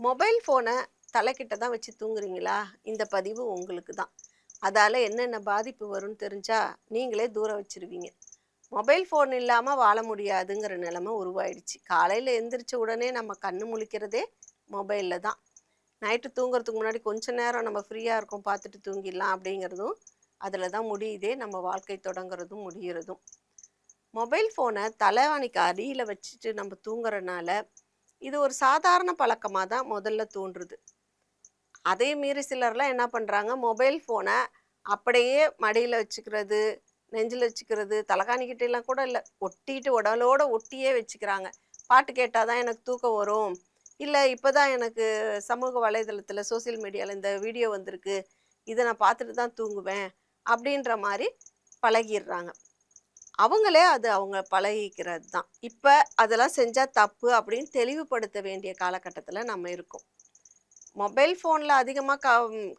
Mobile ஃபோனை தலைக்கிட்ட தான் வச்சு தூங்குறீங்களா? இந்த பதிவு உங்களுக்கு தான். அதால என்னென்ன பாதிப்பு வரும்னு தெரிஞ்சா, நீங்களே தூரம் வச்சுருவீங்க. மொபைல் ஃபோன் இல்லாம வாழ முடியாதுங்கிற நிலைமை உருவாயிடுச்சு. காலையில எந்திரிச்ச உடனே நம்ம கண்ணு முழிக்கிறதே மொபைல்ல தான். நைட்டு தூங்குறதுக்கு முன்னாடி கொஞ்ச நேரம் நம்ம ஃப்ரீயா இருக்கோம் பார்த்துட்டு தூங்கிடலாம் அப்படிங்கிறதும், அதில தான் முடியுதே நம்ம வாழ்க்கை தொடங்குறதும், முடியிறதும். மொபைல் ஃபோனை தலைவாணிக்கு அடியில வச்சுட்டு நம்ம தூங்குறனால, இது ஒரு சாதாரண பழக்கமா தான் முதல்ல தோன்றுது. அதே மீறி சிலர்லாம் என்ன பண்றாங்க, மொபைல் ஃபோன அப்படியே மடியில வச்சுக்கிறது, நெஞ்சில வச்சுக்கிறது, தலகாணிக்கிட்டலாம் கூட இல்ல. ஒட்டிட்டு உடலோட ஒட்டியே வச்சுக்கிறாங்க. பாட்டு கேட்டா தான் எனக்கு தூக்கம் வரும். இல்ல இப்பதான் எனக்கு சமூக வலைதளத்தில, சோசியல் மீடியால இந்த வீடியோ வந்திருக்கு. இத நான் பார்த்துட்டு தான் தூங்குவேன். அப்படின்ற மாரி பழகிர்றாங்க. அவங்களே அது அவங்க பழகிக்கிறது தான். இப்ப அதெல்லாம் செஞ்சா தப்பு அப்படின்னு தெளிவுபடுத்த வேண்டிய காலகட்டத்தில நம்ம இருக்கோம். மொபைல் ஃபோன்ல அதிகமா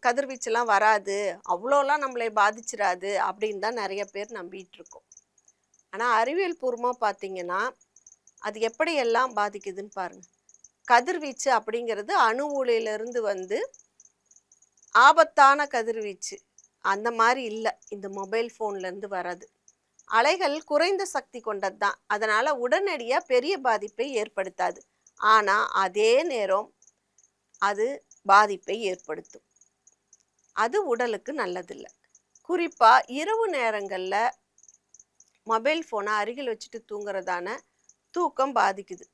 கதிர்வீச்சுலாம் வராது. அவ்வளோலாம் நம்மளை பாதிச்சிராது அப்படின்னு தான் நெறைய பேர் நம்பிட்டு இருக்கோம். ஆனா அறிவியல் பூர்வமா பார்த்தீங்கன்னா, அது எப்படியெல்லாம் பாதிக்குதுன்னு பாருங்க. கதிர்வீச்சு அப்படிங்கிறது அணு உலையிலிருந்து வந்து ஆபத்தான கதிர்வீச்சு. அந்த மாரி இல்ல. இந்த மொபைல் ஃபோன்லேருந்து வர்றது. அலைகள் குறைந்த சக்தி கொண்டது தான். அதனால உடனடியா பெரிய பாதிப்பை ஏற்படுத்தாது. ஆனா அதே நேரம் அது பாதிப்பை ஏற்படுத்தும். அது உடலுக்கு நல்லதில்ல. குறிப்பா இரவு நேரங்கள்ல மொபைல் ஃபோனை அருகில் வச்சுட்டு தூங்குறதான தூக்கம் பாதிக்குது.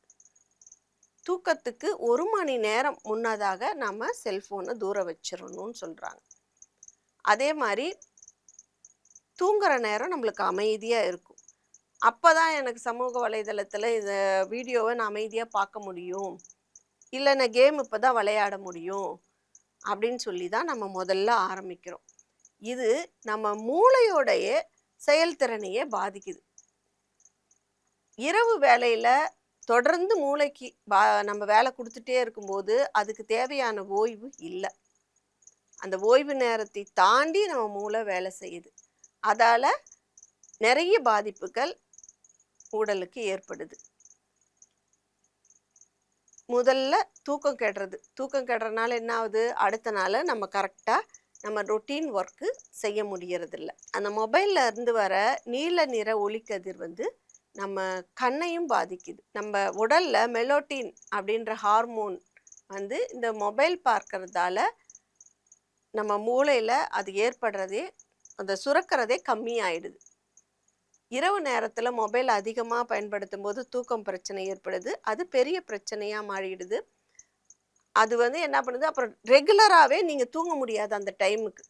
தூக்கத்துக்கு 1 மணி நேரம் முன்னதாக நம்ம செல்ஃபோனை தூர வச்சிரணும்னு சொல்றாங்க. அதே மாரி தூங்குற நேரம் நம்மளுக்கு அமைதியா இருக்கும். அப்பதான் எனக்கு சமூக வலைதளத்துல இந்த வீடியோவை நான் அமைதியா பார்க்க முடியும். இல்ல நான் கேம் இப்பதான் விளையாட முடியும். அப்படின்னு சொல்லி தான் நம்ம முதல்ல ஆரம்பிக்கிறோம். இது நம்ம மூளையோடைய செயல்திறனையே பாதிக்குது. இரவு வேளையில தொடர்ந்து மூளைக்கு நம்ம வேலை குடுத்துட்டே இருக்கும்போது, அதுக்கு தேவையான ஓய்வு இல்ல. அந்த ஓய்வு நேரத்தை தாண்டி நம்ம மூளை வேலை செய்யுது. அதால நெறைய பாதிப்புகள் உடலுக்கு ஏற்படுது. முதல்ல தூக்கம் கெடுறது. தூக்கம் கெடுறனால என்ன ஆகுது? அடுத்த நாள் நம்ம கரெக்ட்டா நம்ம ரொட்டீன் ஒர்க்கு செய்ய முடியறதில்ல. அந்த மொபைல்ல இருந்து வர நீல நிற ஒளிக்கதிர் வந்து நம்ம கண்ணையும் பாதிக்குது. நம்ம உடல்ல மெலோட்டின் அப்படின்ற ஹார்மோன் வந்து இந்த மொபைல் பார்க்கறதால நம்ம மூளையில அது ஏற்படுறதே, அந்த சுரக்கிறதே கம்மியாயிடுது. இரவு நேரத்துல மொபைல் அதிகமா பயன்படுத்தும்போது தூக்கம் பிரச்சனை ஏற்படுது. அது பெரிய பிரச்சனையா மாறிடுது. அது வந்து என்ன பண்ணுது, அப்புறம் ரெகுலராவே நீங்க தூங்க முடியாது அந்த டைமுக்கு.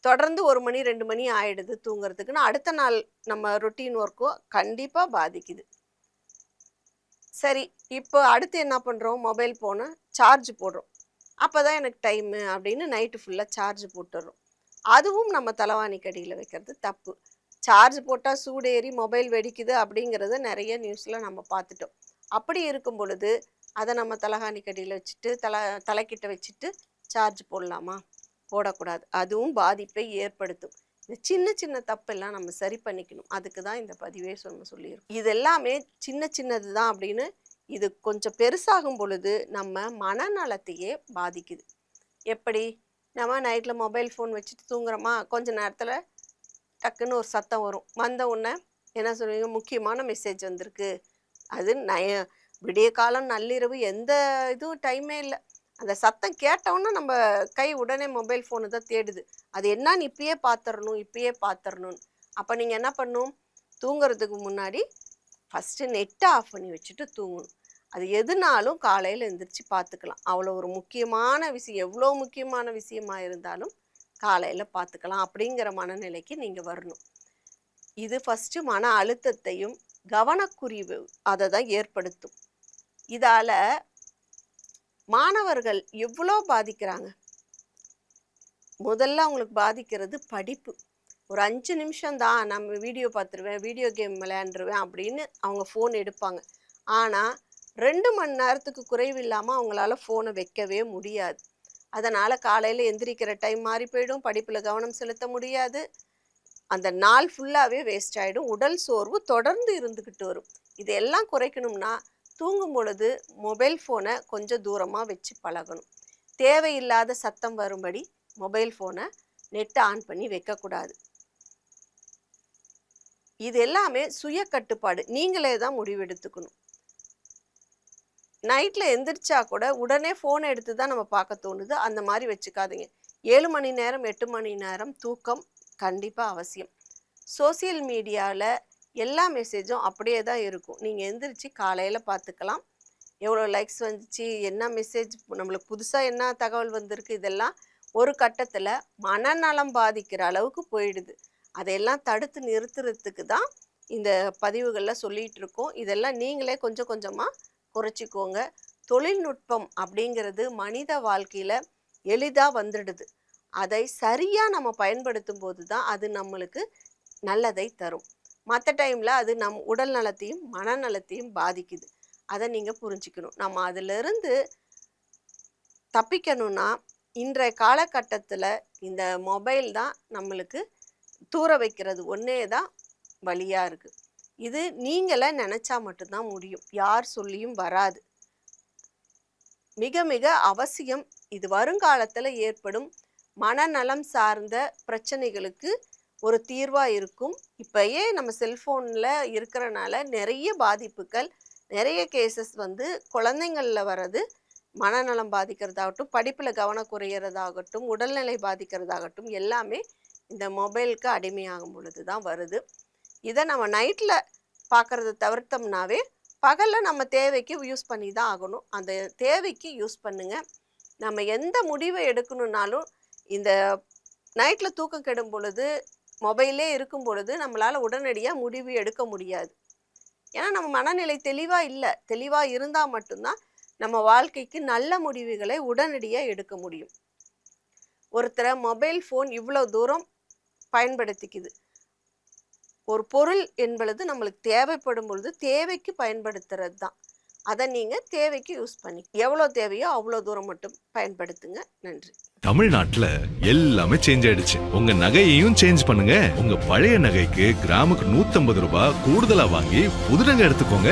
தொடர்ந்து 1 மணி, 2 மணி ஆயிடுது தூங்குறதுக்குன்னு, அடுத்த நாள் நம்ம ரொட்டீன் ஒர்க்கும் கண்டிப்பா பாதிக்குது. சரி, இப்போ அடுத்து என்ன பண்றோம்? மொபைல் ஃபோன சார்ஜ் போடுறோம். அப்பதான் எனக்கு டைமு அப்படின்னு நைட்டு ஃபுல்லா சார்ஜ் போட்டுர்றோம். அதுவும் நம்ம தலவாணிக்கு அடியில வைக்கிறது தப்பு. சார்ஜ் போட்டா சூடேறி மொபைல் வெடிக்குது அப்படிங்கிறத நெறைய நியூஸ்ல நம்ம பார்த்துட்டோம். அப்படி இருக்கும் பொழுது, அத நம்ம தலகாணிக்கு அடியில வச்சுட்டு, தலைக்கிட்ட வச்சுட்டு சார்ஜ் போடலாமா? போடக்கூடாது. அதுவும் பாதிப்பை ஏற்படுத்தும். இந்த சின்ன சின்ன தப்பெல்லாம் நம்ம சரி பண்ணிக்கணும். அதுக்கு தான் இந்த பதிவே சொல்லியிருக்கோம். இது எல்லாமே சின்ன சின்னது தான் அப்படின்னு, இது கொஞ்சம் பெருசாகும் பொழுது நம்ம மனநலத்தையே பாதிக்குது. எப்படி? நம்ம நைட்ல மொபைல் ஃபோன் வச்சுட்டு தூங்குறோமா, கொஞ்ச நேரத்துல டக்குன்னு ஒரு சத்தம் வரும். வந்த உடனே என்ன சொல்லுவீங்க? முக்கியமான மெசேஜ் வந்திருக்கு. அது விடிய காலம், நள்ளிரவு எந்த இதுவும் டைமே இல்ல. அந்த சத்தம் கேட்டவுடனே நம்ம கை உடனே மொபைல் ஃபோனு தான் தேடுது. அது என்னான்னு இப்பயே பார்த்துறணும், இப்பயே பார்த்துறணும்னு. அப்ப நீங்க என்ன பண்ணணும்? தூங்குறதுக்கு முன்னாடி ஃபர்ஸ்ட்டு நெட்ட ஆஃப் பண்ணி வச்சுட்டு தூங்கணும். அது எதுனாலும் காலையில எந்திரிச்சு பார்த்துக்கலாம். அவ்வளோ ஒரு முக்கியமான விஷயம், எவ்வளோ முக்கியமான விஷயமா இருந்தாலும் காலையில பார்த்துக்கலாம் அப்படிங்கிற மனநிலைக்கு நீங்க வரணும். இது ஃபர்ஸ்ட்டு மன அழுத்தத்தையும், கவனக்குறைவு அதை தான் ஏற்படுத்தும். இதால மாணவர்கள் எவ்வளோ பாதிக்கிறாங்க. முதல்ல அவங்களுக்கு பாதிக்கிறது படிப்பு. ஒரு 5 நிமிஷம் தான் நம்ம வீடியோ பார்த்துருவேன், வீடியோ கேம் விளையாண்டுருவேன் அப்படின்னு அவங்க ஃபோன் எடுப்பாங்க. ஆனா 2 மணி நேரத்துக்கு குறைவில்லாம அவங்களால ஃபோனை வைக்கவே முடியாது. அதனால காலையில எந்திரிக்கிற டைம் மாறி போயிடும், படிப்புல கவனம் செலுத்த முடியாது. அந்த நாள் ஃபுல்லாவே வேஸ்ட் ஆயிடும். உடல் சோர்வு தொடர்ந்து இருந்துகிட்டு வரும். இதெல்லாம் குறைக்கணும்னா தூங்கும் பொழுது மொபைல் ஃபோனை கொஞ்சம் தூரமாக வச்சு பழகணும். தேவையில்லாத சத்தம் வரும்படி மொபைல் ஃபோனை நெட்டை ஆன் பண்ணி வைக்கக்கூடாது. இது எல்லாமே சுய கட்டுப்பாடு. நீங்களே தான் முடிவெடுத்துக்கணும். நைட்டில் எந்திரிச்சா கூட உடனே ஃபோனை எடுத்து தான் நம்ம பார்க்க தோணுது. அந்த மாதிரி வச்சுக்காதீங்க. 7 மணி நேரம் 8 மணி நேரம் தூக்கம் கண்டிப்பாக அவசியம். சோசியல் மீடியாவில் எல்லா மெசேஜும் அப்படியே தான் இருக்கும். நீங்கள் எந்திரிச்சு காலையில் பார்த்துக்கலாம். எவ்வளோ லைக்ஸ் வந்துச்சு, என்ன மெசேஜ், நம்மளுக்கு புதுசாக என்ன தகவல் வந்திருக்கு, இதெல்லாம் ஒரு கட்டத்தில் மனநலம் பாதிக்கிற அளவுக்கு போயிடுது. அதையெல்லாம் தடுத்து நிறுத்துறதுக்கு தான் இந்த பதிவுகளில் சொல்லிகிட்டு இருக்கோம். இதெல்லாம் நீங்களே கொஞ்சம் கொஞ்சமாக குறைச்சிக்கோங்க. தொழில்நுட்பம் அப்படிங்கிறது மனித வாழ்க்கையில் எளிதாக வந்துடுது. அதை சரியாக நம்ம பயன்படுத்தும் போது தான் அது நம்மளுக்கு நல்லதை தரும். மற்ற டைமில் அது நம் உடல் நலத்தையும் மனநலத்தையும் பாதிக்குது. அதை நீங்கள் புரிஞ்சுக்கணும். நம்ம அதிலிருந்து தப்பிக்கணும்னா இன்றைய காலகட்டத்தில் இந்த மொபைல் தான் நம்மளுக்கு தூர வைக்கிறது ஒன்றே தான் வழியாக இருக்குது. இது நீங்களே நினச்சா மட்டும்தான் முடியும். யார் சொல்லியும் வராது. மிக மிக அவசியம். இது வருங்காலத்தில் ஏற்படும் மனநலம் சார்ந்த பிரச்சனைகளுக்கு ஒரு தீர்வாக இருக்கும். இப்போயே நம்ம செல்ஃபோனில் இருக்கிறனால நிறைய பாதிப்புகள், நிறைய கேசஸ் வந்து குழந்தைங்களில் வர்றது மனநலம் பாதிக்கிறதாகட்டும், படிப்பில் கவனம் குறையிறதாகட்டும், உடல்நிலை பாதிக்கிறதாகட்டும் எல்லாமே இந்த மொபைலுக்கு அடிமையாகும் பொழுது தான் வருது. இதை நம்ம நைட்டில் பார்க்குறத தவிர்த்தோம்னாவே பகலில் நம்ம தேவைக்கு யூஸ் பண்ணி தான் ஆகணும். அந்த தேவைக்கு யூஸ் பண்ணுங்கள். நம்ம எந்த முடிவை எடுக்கணுன்னாலும் இந்த நைட்டில் தூக்கம் கெடும் பொழுது மொபைலே இருக்கும் பொழுது நம்மளால் உடனடியாக முடிவு எடுக்க முடியாது. ஏன்னா நம்ம மனநிலை தெளிவாக இல்லை. தெளிவாக இருந்தால் மட்டும்தான் நம்ம வாழ்க்கைக்கு நல்ல முடிவுகளை உடனடியாக எடுக்க முடியும். ஒருத்தரை மொபைல் ஃபோன் இவ்வளோ தூரம் பயன்படுத்திக்குது. ஒரு பொருள் என்பது நம்மளுக்கு தேவைப்படும் பொழுது தேவைக்கு பயன்படுத்துறது தான். அதை நீங்கள் தேவைக்கு யூஸ் பண்ணி எவ்வளோ தேவையோ அவ்வளோ தூரம் மட்டும் பயன்படுத்துங்க. நன்றி. தமிழ்நாட்டுல எல்லாமே சேஞ்ச் ஆயிடுச்சு. உங்க நகையையும் சேஞ்ச் பண்ணுங்க. உங்க பழைய நகைக்கு கிராமுக்கு 150 ரூபாய் கூடுதலா வாங்கி புது நகை எடுத்துக்கோங்க.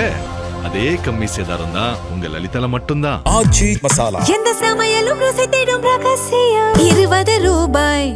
அதே கம்மி சேதாரம் தான் உங்க லலிதால மட்டும்தான். ஆச்சி மசாலா. எந்த சமையலும் ருசி தேடும் ரகசியம் 20 ரூபாய்.